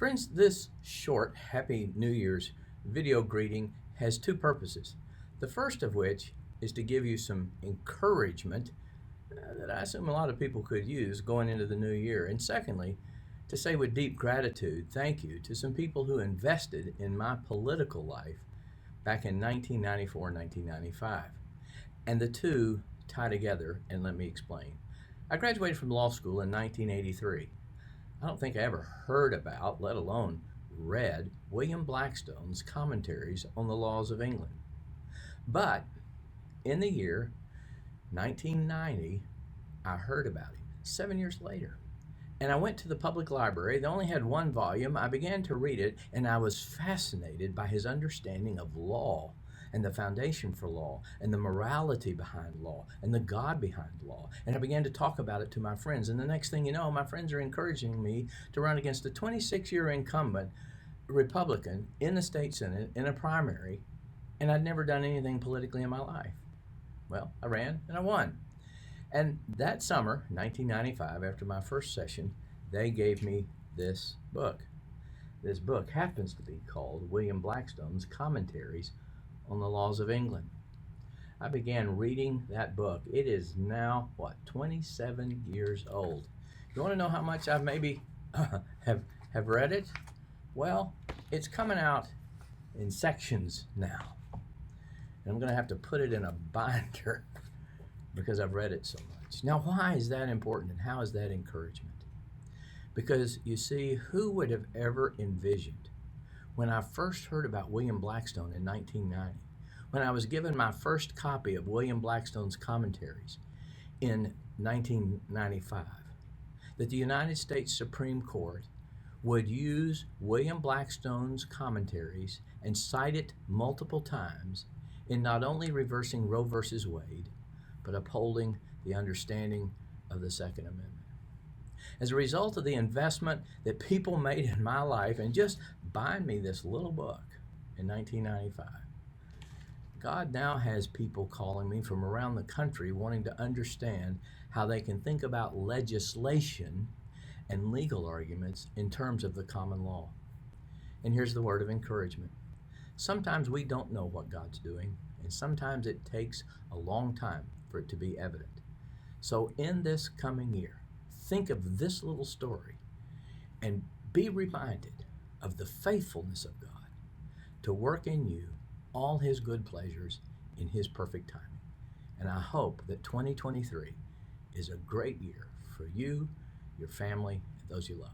Friends, this short Happy New Year's video greeting has two purposes. The first of which is to give you some encouragement that I assume a lot of people could use going into the new year. And secondly, to say with deep gratitude, thank you to some people who invested in my political life back in 1994 and 1995. And the two tie together, and let me explain. I graduated from law school in 1983. I don't think I ever heard about, let alone read, William Blackstone's commentaries on the laws of England. But in the year 1990, I heard about him 7 years later. And I went to the public library. They only had one volume. I began to read it, and I was fascinated by his understanding of law and the foundation for law and the morality behind law and the God behind law. And I began to talk about it to my friends. And the next thing you know, my friends are encouraging me to run against a 26-year incumbent Republican in the state Senate in a primary, and I'd never done anything politically in my life. Well, I ran and I won. And that summer, 1995, after my first session, they gave me this book. This book happens to be called William Blackstone's Commentaries on the Laws of England. I began reading that book. It is now, 27 years old. You want to know how much I maybe have read it? Well, it's coming out in sections now. And I'm going to have to put it in a binder because I've read it so much. Now, why is that important and how is that encouragement? Because you see, who would have ever envisioned when I first heard about William Blackstone in 1990, when I was given my first copy of William Blackstone's commentaries in 1995, that the United States Supreme Court would use William Blackstone's commentaries and cite it multiple times in not only reversing Roe versus Wade, but upholding the understanding of the Second Amendment. As a result of the investment that people made in my life and just buying me this little book in 1995, God now has people calling me from around the country wanting to understand how they can think about legislation and legal arguments in terms of the common law. And here's the word of encouragement. Sometimes we don't know what God's doing, and sometimes it takes a long time for it to be evident. So in this coming year, think of this little story and be reminded of the faithfulness of God to work in you all his good pleasures in his perfect timing. And I hope that 2023 is a great year for you, your family, and those you love.